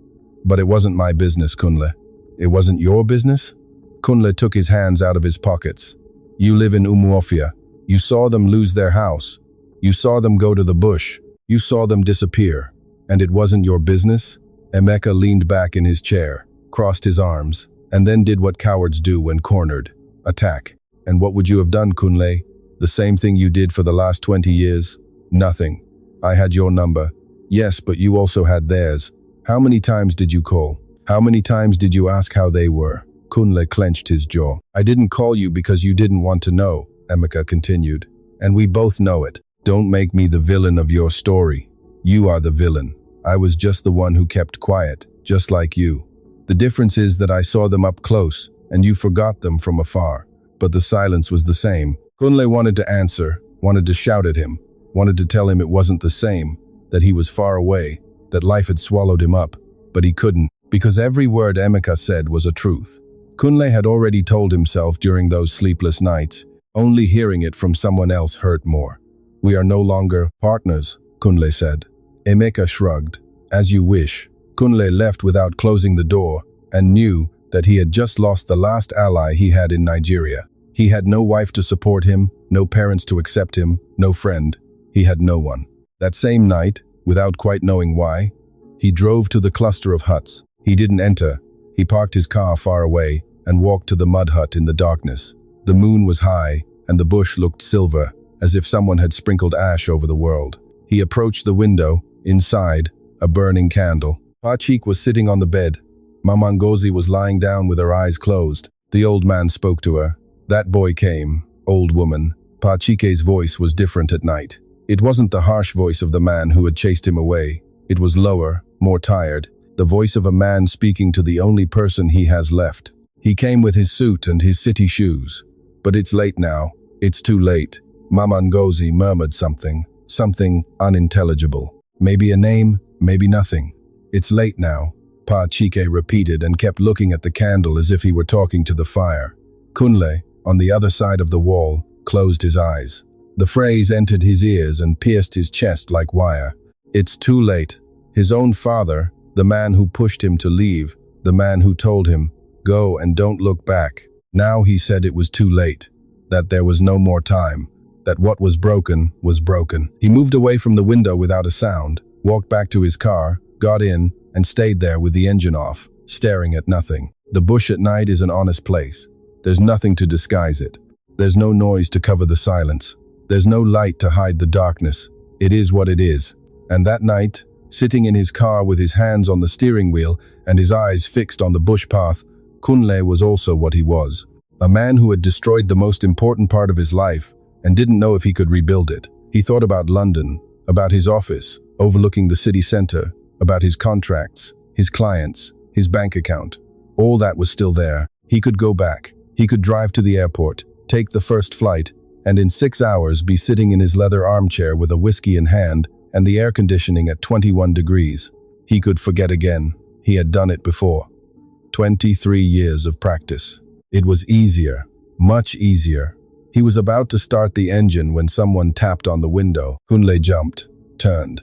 S1: But it wasn't my business, Kunle. It wasn't your business? Kunle took his hands out of his pockets. You live in Umuofia. You saw them lose their house. You saw them go to the bush. You saw them disappear. And it wasn't your business? Emeka leaned back in his chair, crossed his arms, and then did what cowards do when cornered. Attack. And what would you have done, Kunle? The same thing you did for the last 20 years? Nothing. I had your number. Yes, but you also had theirs. How many times did you call? How many times did you ask how they were? Kunle clenched his jaw. I didn't call you because you didn't want to know, Emeka continued. And we both know it. Don't make me the villain of your story. You are the villain. I was just the one who kept quiet, just like you. The difference is that I saw them up close, and you forgot them from afar. But the silence was the same. Kunle wanted to answer, wanted to shout at him, wanted to tell him it wasn't the same, that he was far away, that life had swallowed him up. But he couldn't, because every word Emeka said was a truth. Kunle had already told himself during those sleepless nights. Only hearing it from someone else hurt more. We are no longer partners, Kunle said. Emeka shrugged. As you wish. Kunle left without closing the door and knew that he had just lost the last ally he had in Nigeria. He had no wife to support him, no parents to accept him, no friend. He had no one. That same night, without quite knowing why, he drove to the cluster of huts. He didn't enter. He parked his car far away and walked to the mud hut in the darkness. The moon was high and the bush looked silver, as if someone had sprinkled ash over the world. He approached the window. Inside, a burning candle. Pachik was sitting on the bed. Mama Ngozi was lying down with her eyes closed. The old man spoke to her. That boy came, old woman. Pachike's voice was different at night. It wasn't the harsh voice of the man who had chased him away. It was lower, more tired, the voice of a man speaking to the only person he has left. He came with his suit and his city shoes. But it's late now. It's too late. Mama Ngozi murmured something unintelligible. Maybe a name, maybe nothing. It's late now, Pa Chike repeated and kept looking at the candle as if he were talking to the fire. Kunle, on the other side of the wall, closed his eyes. The phrase entered his ears and pierced his chest like wire. It's too late. His own father, the man who pushed him to leave, the man who told him, go and don't look back. Now he said it was too late, that there was no more time. That what was broken was broken. He moved away from the window without a sound, walked back to his car, got in, and stayed there with the engine off, staring at nothing. The bush at night is an honest place. There's nothing to disguise it. There's no noise to cover the silence. There's no light to hide the darkness. It is what it is. And that night, sitting in his car with his hands on the steering wheel and his eyes fixed on the bush path, Kunle was also what he was. A man who had destroyed the most important part of his life and didn't know if he could rebuild it. He thought about London, about his office, overlooking the city center, about his contracts, his clients, his bank account. All that was still there. He could go back. He could drive to the airport, take the first flight, and in 6 hours be sitting in his leather armchair with a whiskey in hand and the air conditioning at 21 degrees. He could forget again. He had done it before. 23 years of practice. It was easier, much easier. He was about to start the engine when someone tapped on the window. Kunle jumped, turned.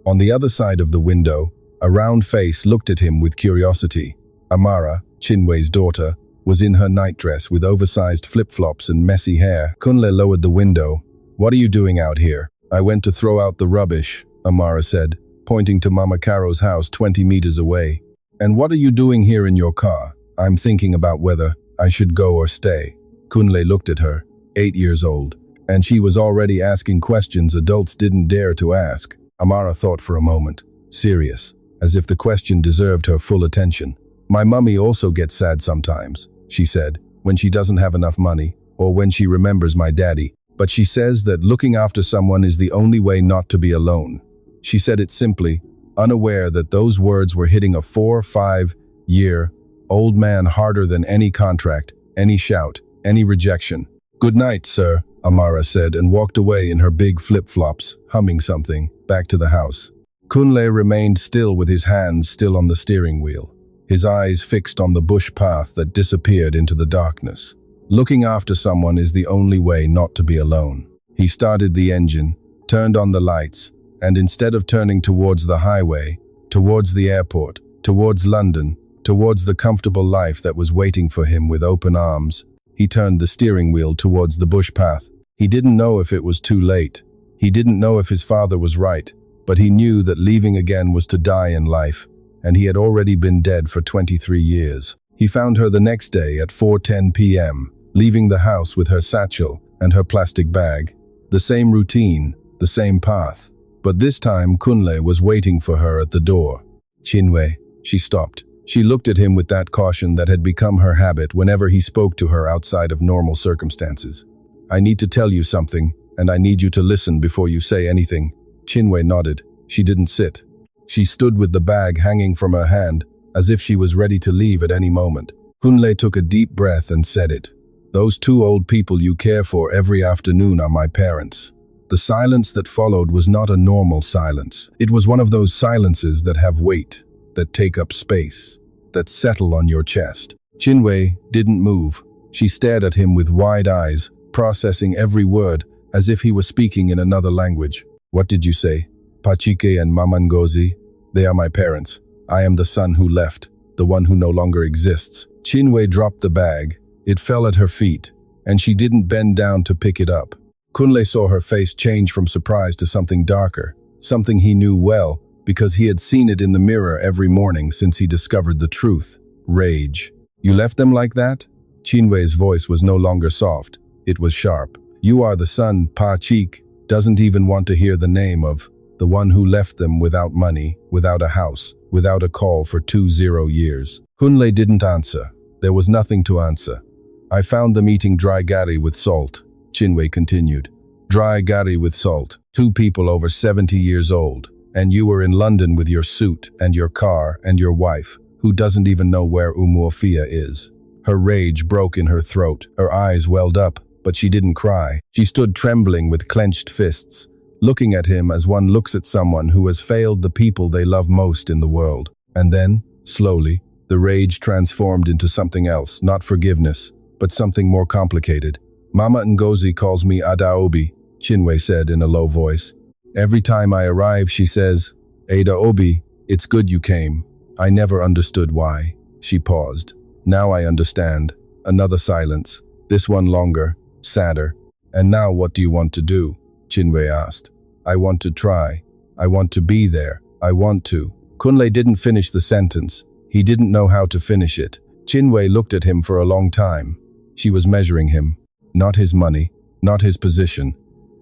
S1: On the other side of the window, a round face looked at him with curiosity. Amara, Chinwe's daughter, was in her nightdress with oversized flip-flops and messy hair. Kunle lowered the window. What are you doing out here? I went to throw out the rubbish, Amara said, pointing to Mama Caro's house 20 meters away. And what are you doing here in your car? I'm thinking about whether I should go or stay. Kunle looked at her. 8 years old, and she was already asking questions adults didn't dare to ask. Amara thought for a moment, serious, as if the question deserved her full attention. My mummy also gets sad sometimes, she said, when she doesn't have enough money, or when she remembers my daddy. But she says that looking after someone is the only way not to be alone. She said it simply, unaware that those words were hitting a 4-5-year-old man harder than any contract, any shout, any rejection. Good night, sir, Amara said and walked away in her big flip-flops, humming something, back to the house. Kunle remained still with his hands still on the steering wheel, his eyes fixed on the bush path that disappeared into the darkness. Looking after someone is the only way not to be alone. He started the engine, turned on the lights, and instead of turning towards the highway, towards the airport, towards London, towards the comfortable life that was waiting for him with open arms, he turned the steering wheel towards the bush path. He didn't know if it was too late. He didn't know if his father was right, but he knew that leaving again was to die in life, and he had already been dead for 23 years. He found her the next day at 4:10 p.m., leaving the house with her satchel and her plastic bag. The same routine, the same path. But this time Kunle was waiting for her at the door. "Chinwe," she stopped. She looked at him with that caution that had become her habit whenever he spoke to her outside of normal circumstances. "I need to tell you something, and I need you to listen before you say anything." Chinwe nodded. She didn't sit. She stood with the bag hanging from her hand, as if she was ready to leave at any moment. Kunle took a deep breath and said it. "Those two old people you care for every afternoon are my parents." The silence that followed was not a normal silence. It was one of those silences that have weight, that take up space, that settle on your chest. Chinwe didn't move. She stared at him with wide eyes, processing every word as if he was speaking in another language. "What did you say?" "Pachike and Mamangozi. They are my parents. I am the son who left, the one who no longer exists." Chinwe dropped the bag. It fell at her feet, and she didn't bend down to pick it up. Kunle saw her face change from surprise to something darker, something he knew well, because he had seen it in the mirror every morning since he discovered the truth. Rage. "You left them like that?" Chinwe's voice was no longer soft. It was sharp. "You are the son Pa Chik doesn't even want to hear the name of, the one who left them without money, without a house, without a call for 20 years. Kunle didn't answer. There was nothing to answer. "I found them eating dry gari with salt," Chinwe continued. "Dry gari with salt. Two people over 70 years old. And you were in London with your suit and your car and your wife, who doesn't even know where Umuofia is." Her rage broke in her throat. Her eyes welled up, but she didn't cry. She stood trembling with clenched fists, looking at him as one looks at someone who has failed the people they love most in the world. And then, slowly, the rage transformed into something else, not forgiveness, but something more complicated. "Mama Ngozi calls me Adaobi," Chinwe said in a low voice. "Every time I arrive, she says, 'Adaobi, it's good you came.' I never understood why." She paused. "Now I understand." Another silence, this one longer, sadder. "And now what do you want to do?" Chinwe asked. "I want to try. I want to be there. I want to." Kunle didn't finish the sentence. He didn't know how to finish it. Chinwe looked at him for a long time. She was measuring him. Not his money, not his position.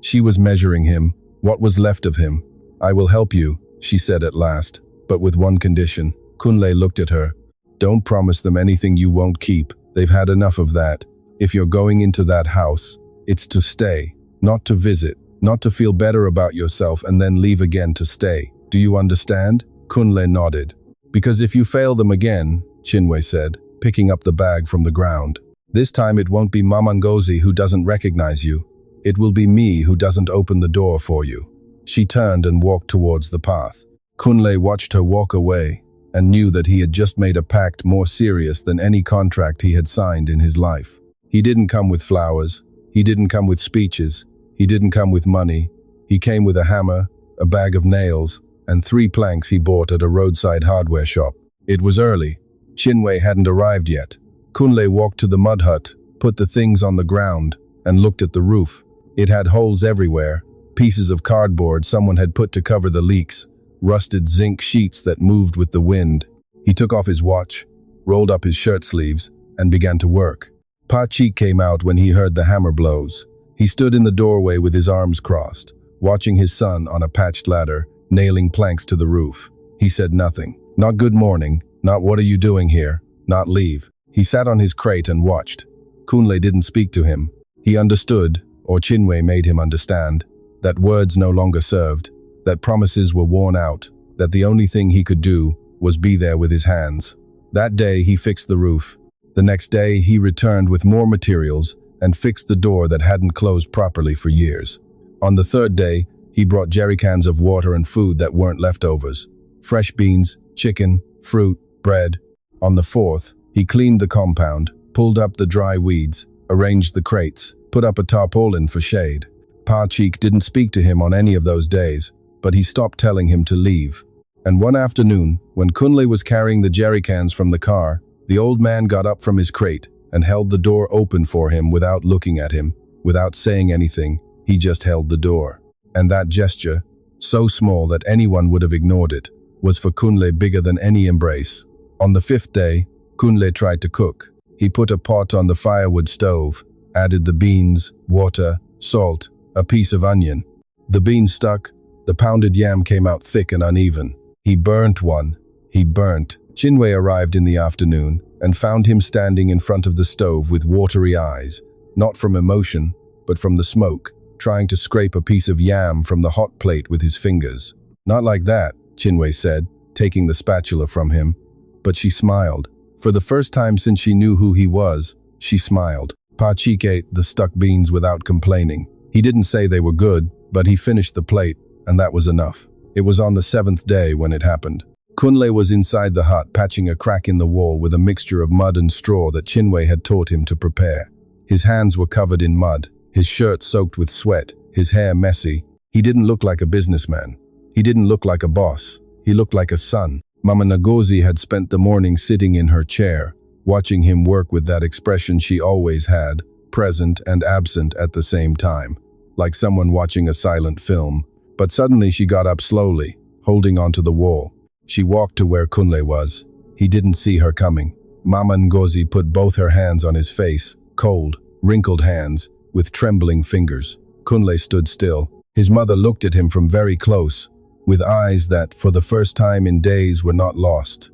S1: She was measuring him, what was left of him. "I will help you," she said at last, "but with one condition." Kunle looked at her. "Don't promise them anything you won't keep. They've had enough of that. If you're going into that house, it's to stay, not to visit, not to feel better about yourself and then leave again to stay. Do you understand?" Kunle nodded. "Because if you fail them again," Chinwe said, picking up the bag from the ground, "this time it won't be Mamangozi who doesn't recognize you. It will be me who doesn't open the door for you." She turned and walked towards the path. Kunle watched her walk away and knew that he had just made a pact more serious than any contract he had signed in his life. He didn't come with flowers. He didn't come with speeches. He didn't come with money. He came with a hammer, a bag of nails, and 3 planks he bought at a roadside hardware shop. It was early. Chinwe hadn't arrived yet. Kunle walked to the mud hut, put the things on the ground, and looked at the roof. It had holes everywhere, pieces of cardboard someone had put to cover the leaks, rusted zinc sheets that moved with the wind. He took off his watch, rolled up his shirt sleeves, and began to work. Pachi came out when he heard the hammer blows. He stood in the doorway with his arms crossed, watching his son on a patched ladder, nailing planks to the roof. He said nothing. Not good morning, not what are you doing here, not leave. He sat on his crate and watched. Kunle didn't speak to him. He understood, or Chinwe made him understand, that words no longer served, that promises were worn out, that the only thing he could do was be there with his hands. That day he fixed the roof. The next day he returned with more materials, and fixed the door that hadn't closed properly for years. On the third day, he brought jerry cans of water and food that weren't leftovers. Fresh beans, chicken, fruit, bread. On the fourth, he cleaned the compound, pulled up the dry weeds, arranged the crates, put up a tarpaulin for shade. Pa Cheek didn't speak to him on any of those days, but he stopped telling him to leave. And one afternoon, when Kunle was carrying the jerry cans from the car, the old man got up from his crate and held the door open for him without looking at him, without saying anything. He just held the door. And that gesture, so small that anyone would have ignored it, was for Kunle bigger than any embrace. On the fifth day, Kunle tried to cook. He put a pot on the firewood stove, added the beans, water, salt, a piece of onion. The beans stuck, the pounded yam came out thick and uneven. He burnt one. Chinwe arrived in the afternoon and found him standing in front of the stove with watery eyes, not from emotion, but from the smoke, trying to scrape a piece of yam from the hot plate with his fingers. "Not like that," Chinwe said, taking the spatula from him. But she smiled. For the first time since she knew who he was, she smiled. Pa Cheek ate the stuck beans without complaining. He didn't say they were good, but he finished the plate, and that was enough. It was on the seventh day when it happened. Kunle was inside the hut patching a crack in the wall with a mixture of mud and straw that Chinwe had taught him to prepare. His hands were covered in mud, his shirt soaked with sweat, his hair messy. He didn't look like a businessman. He didn't look like a boss. He looked like a son. Mama Ngozi had spent the morning sitting in her chair, watching him work with that expression she always had, present and absent at the same time, like someone watching a silent film. But suddenly she got up slowly, holding onto the wall. She walked to where Kunle was. He didn't see her coming. Mama Ngozi put both her hands on his face, cold, wrinkled hands, with trembling fingers. Kunle stood still. His mother looked at him from very close, with eyes that, for the first time in days, were not lost.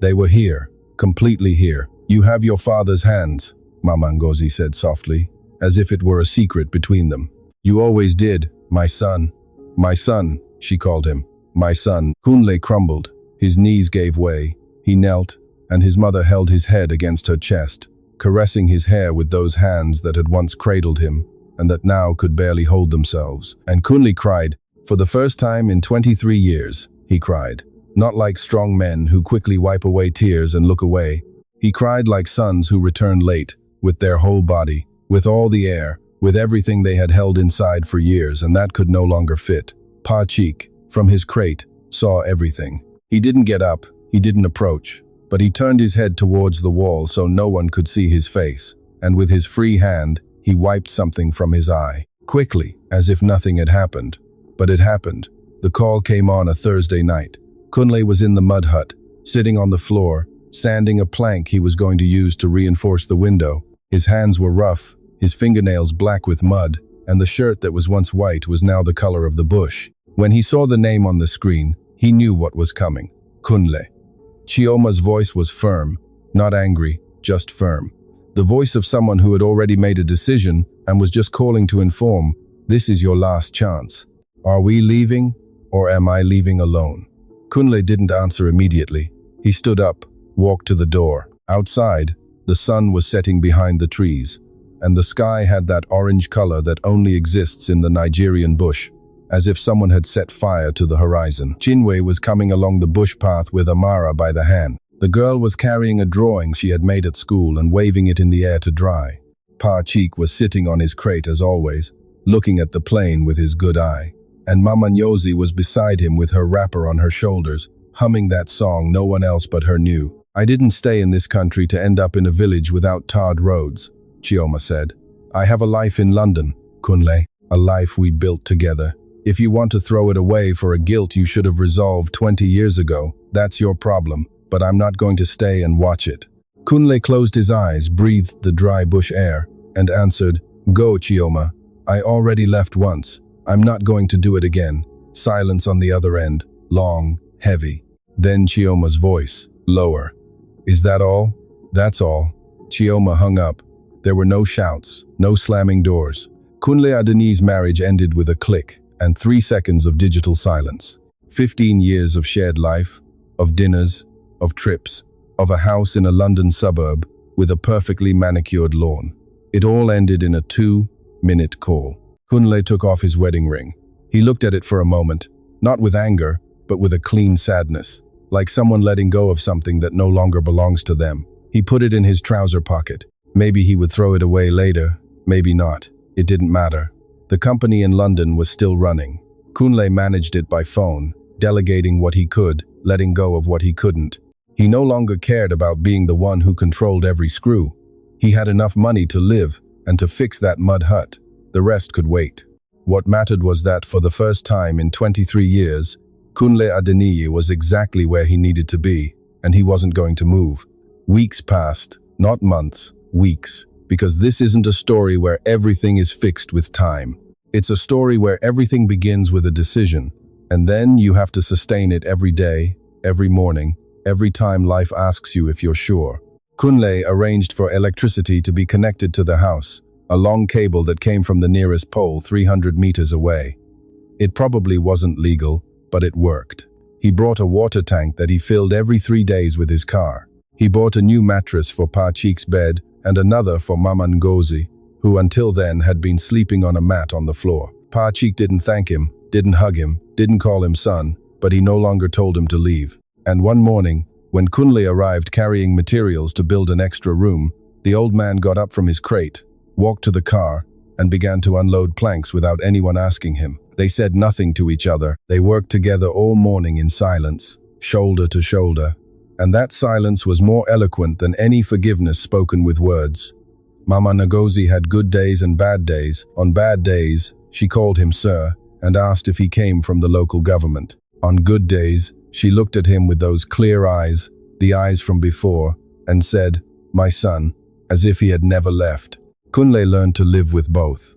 S1: They were here, completely here. "You have your father's hands," Mama Ngozi said softly, as if it were a secret between them. "You always did, my son." "My son," she called him. "My son." Kunle crumbled. His knees gave way. He knelt, and his mother held his head against her chest, caressing his hair with those hands that had once cradled him, and that now could barely hold themselves. And Kunle cried. For the first time in 23 years, he cried. Not like strong men who quickly wipe away tears and look away. He cried like sons who return late, with their whole body, with all the air, with everything they had held inside for years, and that could no longer fit. Pa Cheek, from his crate, saw everything. He didn't get up, he didn't approach, but he turned his head towards the wall so no one could see his face, and with his free hand, he wiped something from his eye, quickly, as if nothing had happened. But it happened. The call came on a Thursday night. Kunle was in the mud hut, sitting on the floor, sanding a plank he was going to use to reinforce the window. His hands were rough, his fingernails black with mud, and the shirt that was once white was now the color of the bush. When he saw the name on the screen, he knew what was coming. Kunle. Chioma's voice was firm, not angry, just firm. The voice of someone who had already made a decision and was just calling to inform, "This is your last chance. Are we leaving, or am I leaving alone?" Kunle didn't answer immediately. He stood up, walked to the door. Outside, the sun was setting behind the trees, and the sky had that orange color that only exists in the Nigerian bush, as if someone had set fire to the horizon. Chinwe was coming along the bush path with Amara by the hand. The girl was carrying a drawing she had made at school and waving it in the air to dry. Pa Cheek was sitting on his crate as always, looking at the plain with his good eye. And Mama Ngozi was beside him with her wrapper on her shoulders, humming that song no one else but her knew. "I didn't stay in this country to end up in a village without tarred roads," Chioma said. "I have a life in London, Kunle, a life we built together. If you want to throw it away for a guilt you should have resolved 20 years ago, that's your problem, but I'm not going to stay and watch it." Kunle closed his eyes, breathed the dry bush air, and answered, "Go, Chioma. I already left once. I'm not going to do it again." Silence on the other end, long, heavy. Then Chioma's voice, lower. "Is that all?" "That's all." Chioma hung up. There were no shouts, no slamming doors. Kunle Adeni's marriage ended with a click and 3 seconds of digital silence. 15 years of shared life, of dinners, of trips, of a house in a London suburb with a perfectly manicured lawn. It all ended in a 2-minute call. Kunle took off his wedding ring. He looked at it for a moment, not with anger, but with a clean sadness, like someone letting go of something that no longer belongs to them. He put it in his trouser pocket. Maybe he would throw it away later, maybe not. It didn't matter. The company in London was still running. Kunle managed it by phone, delegating what he could, letting go of what he couldn't. He no longer cared about being the one who controlled every screw. He had enough money to live and to fix that mud hut. The rest could wait. What mattered was that for the first time in 23 years, Kunle Adeniyi was exactly where he needed to be, and he wasn't going to move. Weeks passed, not months, weeks, because this isn't a story where everything is fixed with time. It's a story where everything begins with a decision, and then you have to sustain it every day, every morning, every time life asks you if you're sure. Kunle arranged for electricity to be connected to the house, a long cable that came from the nearest pole 300 meters away. It probably wasn't legal, but it worked. He brought a water tank that he filled every 3 days with his car. He bought a new mattress for Pa Chik's bed and another for Mama Ngozi, who until then had been sleeping on a mat on the floor. Pa Chik didn't thank him, didn't hug him, didn't call him son, but he no longer told him to leave. And one morning, when Kunle arrived carrying materials to build an extra room, the old man got up from his crate, walked to the car, and began to unload planks without anyone asking him. They said nothing to each other. They worked together all morning in silence, shoulder to shoulder. And that silence was more eloquent than any forgiveness spoken with words. Mama Ngozi had good days and bad days. On bad days, she called him sir and asked if he came from the local government. On good days, she looked at him with those clear eyes, the eyes from before, and said, "My son," as if he had never left. Kunle learned to live with both.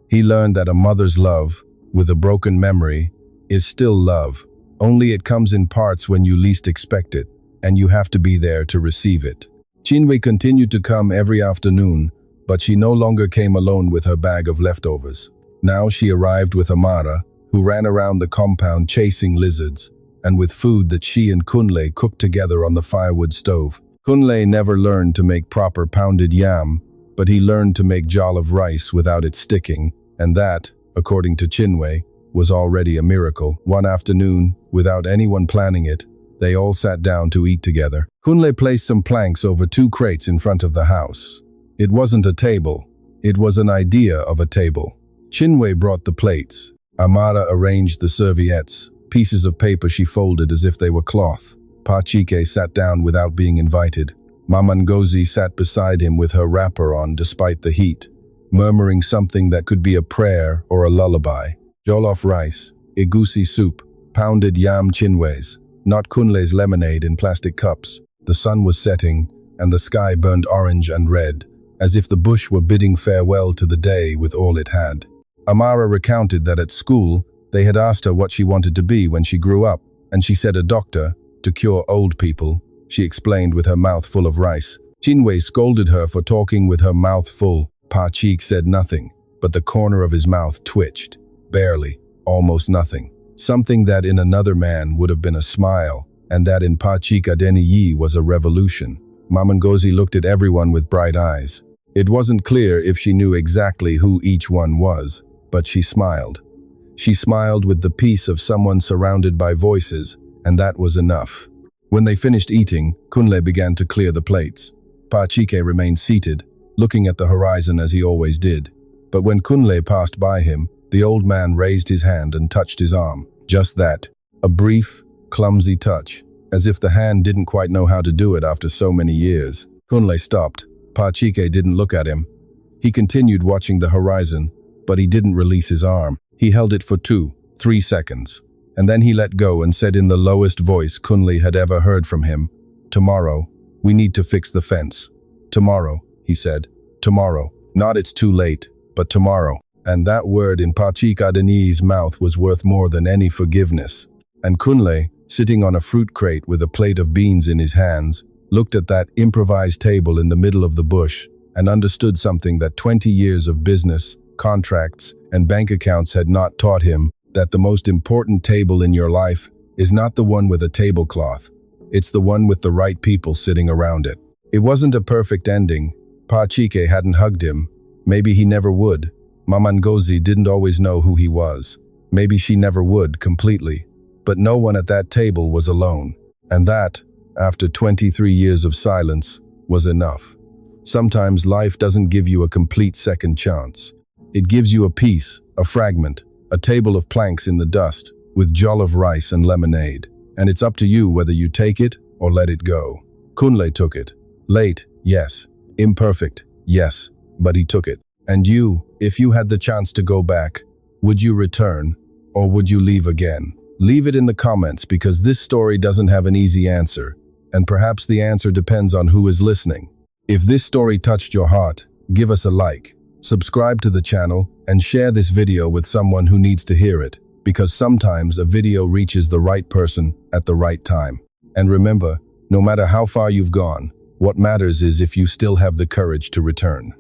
S1: He learned that a mother's love, with a broken memory, is still love, only it comes in parts when you least expect it, and you have to be there to receive it. Chinwe continued to come every afternoon, but she no longer came alone with her bag of leftovers. Now she arrived with Amara, who ran around the compound chasing lizards, and with food that she and Kunle cooked together on the firewood stove. Kunle never learned to make proper pounded yam, but he learned to make jollof rice without it sticking, and that, according to Chinwe, was already a miracle. One afternoon, without anyone planning it, they all sat down to eat together. Kunle placed some planks over 2 crates in front of the house. It wasn't a table. It was an idea of a table. Chinwe brought the plates. Amara arranged the serviettes, pieces of paper she folded as if they were cloth. Pa Chike sat down without being invited. Mama Ngozi sat beside him with her wrapper on despite the heat, murmuring something that could be a prayer or a lullaby. Jollof rice, egusi soup, pounded yam chinwes, not Kunle's lemonade in plastic cups. The sun was setting, and the sky burned orange and red, as if the bush were bidding farewell to the day with all it had. Amara recounted that at school, they had asked her what she wanted to be when she grew up, and she said a doctor, to cure old people, she explained with her mouth full of rice. Chinwe scolded her for talking with her mouth full. Pa Chik said nothing, but the corner of his mouth twitched. Barely, almost nothing. Something that in another man would have been a smile, and that in Pa Chik Adeniyi was a revolution. Mama Ngozi looked at everyone with bright eyes. It wasn't clear if she knew exactly who each one was, but she smiled. She smiled with the peace of someone surrounded by voices, and that was enough. When they finished eating, Kunle began to clear the plates. Pa Chike remained seated, looking at the horizon as he always did. But when Kunle passed by him, the old man raised his hand and touched his arm. Just that. A brief, clumsy touch, as if the hand didn't quite know how to do it after so many years. Kunle stopped. Pa Chike didn't look at him. He continued watching the horizon, but he didn't release his arm. He held it for 2-3 seconds, and then he let go and said in the lowest voice Kunle had ever heard from him, "Tomorrow, we need to fix the fence." "Tomorrow," he said. "Tomorrow. Not it's too late, but tomorrow." And that word in Pa Chik Adeniyi's mouth was worth more than any forgiveness. And Kunle, sitting on a fruit crate with a plate of beans in his hands, looked at that improvised table in the middle of the bush and understood something that 20 years of business, contracts, and bank accounts had not taught him, that the most important table in your life is not the one with a tablecloth. It's the one with the right people sitting around it. It wasn't a perfect ending. Pa Chike hadn't hugged him, maybe he never would. Mama Ngozi didn't always know who he was. Maybe she never would, completely. But no one at that table was alone. And that, after 23 years of silence, was enough. Sometimes life doesn't give you a complete second chance. It gives you a piece, a fragment, a table of planks in the dust, with jollof rice and lemonade. And it's up to you whether you take it or let it go. Kunle took it. Late, yes. Imperfect, yes. But he took it. And you, if you had the chance to go back, would you return, or would you leave again? Leave it in the comments, because this story doesn't have an easy answer, and perhaps the answer depends on who is listening. If this story touched your heart, give us a like, subscribe to the channel, and share this video with someone who needs to hear it, because sometimes a video reaches the right person at the right time. And remember, no matter how far you've gone, what matters is if you still have the courage to return.